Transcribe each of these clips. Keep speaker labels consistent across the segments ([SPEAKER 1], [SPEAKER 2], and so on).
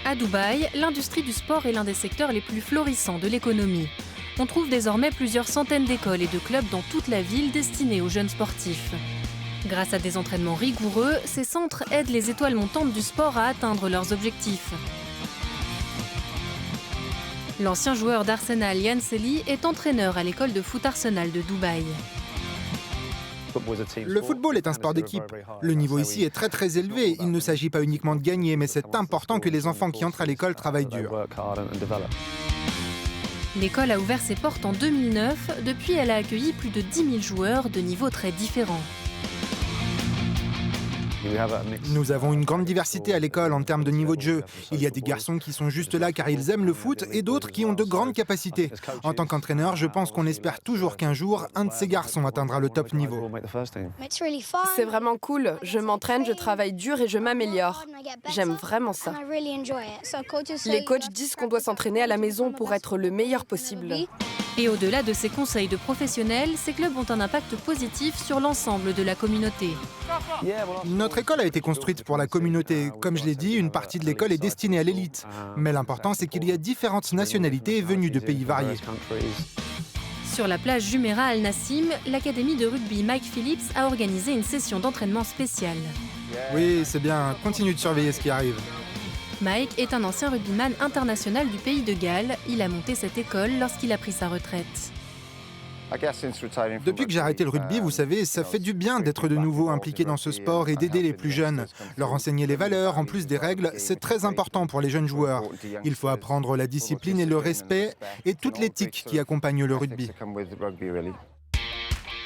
[SPEAKER 1] À Dubaï, l'industrie du sport est l'un des secteurs les plus florissants de l'économie. On trouve désormais plusieurs centaines d'écoles et de clubs dans toute la ville destinés aux jeunes sportifs. Grâce à des entraînements rigoureux, ces centres aident les étoiles montantes du sport à atteindre leurs objectifs. L'ancien joueur d'Arsenal Yann Selly est entraîneur à l'école de foot Arsenal de Dubaï.
[SPEAKER 2] Le football est un sport d'équipe. Le niveau ici est très élevé. Il ne s'agit pas uniquement de gagner, mais c'est important que les enfants qui entrent à l'école travaillent dur.
[SPEAKER 1] L'école a ouvert ses portes en 2009. Depuis, elle a accueilli plus de 10 000 joueurs de niveaux très différents.
[SPEAKER 2] Nous avons une grande diversité à l'école en termes de niveau de jeu. Il y a des garçons qui sont juste là car ils aiment le foot et d'autres qui ont de grandes capacités. En tant qu'entraîneur, je pense qu'on espère toujours qu'un jour, un de ces garçons atteindra le top niveau.
[SPEAKER 3] C'est vraiment cool. Je m'entraîne, je travaille dur et je m'améliore. J'aime vraiment ça. Les coachs disent qu'on doit s'entraîner à la maison pour être le meilleur possible.
[SPEAKER 1] Et au-delà de ces conseils de professionnels, ces clubs ont un impact positif sur l'ensemble de la communauté.
[SPEAKER 2] Notre école a été construite pour la communauté. Comme je l'ai dit, une partie de l'école est destinée à l'élite. Mais l'important, c'est qu'il y a différentes nationalités venues de pays variés.
[SPEAKER 1] Sur la plage Jumeirah Al Nassim, l'académie de rugby Mike Phillips a organisé une session d'entraînement spéciale.
[SPEAKER 2] Oui, c'est bien. Continue de surveiller ce qui arrive.
[SPEAKER 1] Mike est un ancien rugbyman international du pays de Galles. Il a monté cette école lorsqu'il a pris sa retraite.
[SPEAKER 2] Depuis que j'ai arrêté le rugby, vous savez, ça fait du bien d'être de nouveau impliqué dans ce sport et d'aider les plus jeunes. Leur enseigner les valeurs, en plus des règles, c'est très important pour les jeunes joueurs. Il faut apprendre la discipline et le respect et toute l'éthique qui accompagne le rugby.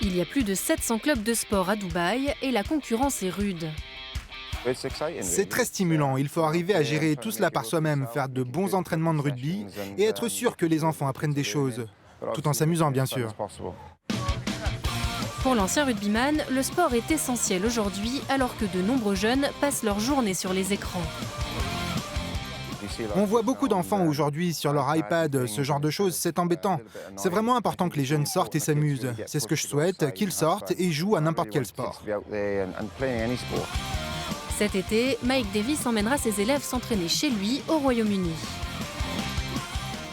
[SPEAKER 1] Il y a plus de 700 clubs de sport à Dubaï et la concurrence est rude.
[SPEAKER 2] C'est très stimulant. Il faut arriver à gérer tout cela par soi-même, faire de bons entraînements de rugby et être sûr que les enfants apprennent des choses, tout en s'amusant bien sûr.
[SPEAKER 1] Pour l'ancien rugbyman, le sport est essentiel aujourd'hui alors que de nombreux jeunes passent leur journée sur les écrans.
[SPEAKER 2] On voit beaucoup d'enfants aujourd'hui sur leur iPad, ce genre de choses, c'est embêtant. C'est vraiment important que les jeunes sortent et s'amusent. C'est ce que je souhaite, qu'ils sortent et jouent à n'importe quel sport.
[SPEAKER 1] Cet été, Mike Davis emmènera ses élèves s'entraîner chez lui au Royaume-Uni.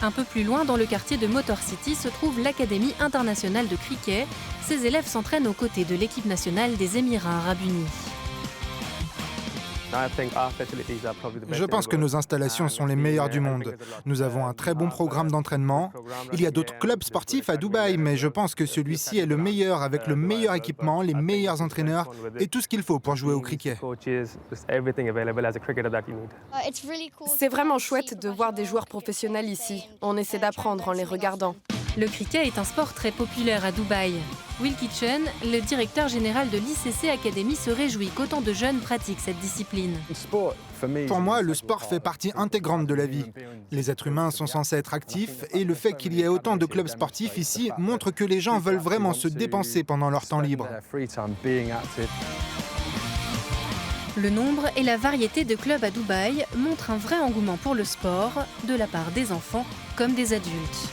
[SPEAKER 1] Un peu plus loin, dans le quartier de Motor City, se trouve l'Académie internationale de cricket. Ses élèves s'entraînent aux côtés de l'équipe nationale des Émirats arabes unis.
[SPEAKER 2] Je pense que nos installations sont les meilleures du monde. Nous avons un très bon programme d'entraînement. Il y a d'autres clubs sportifs à Dubaï, mais je pense que celui-ci est le meilleur avec le meilleur équipement, les meilleurs entraîneurs et tout ce qu'il faut pour jouer au cricket.
[SPEAKER 3] C'est vraiment chouette de voir des joueurs professionnels ici. On essaie d'apprendre en les regardant.
[SPEAKER 1] Le cricket est un sport très populaire à Dubaï. Will Kitchen, le directeur général de l'ICC Academy, se réjouit qu'autant de jeunes pratiquent cette discipline.
[SPEAKER 2] Pour moi, le sport fait partie intégrante de la vie. Les êtres humains sont censés être actifs et le fait qu'il y ait autant de clubs sportifs ici montre que les gens veulent vraiment se dépenser pendant leur temps libre.
[SPEAKER 1] Le nombre et la variété de clubs à Dubaï montrent un vrai engouement pour le sport, de la part des enfants comme des adultes.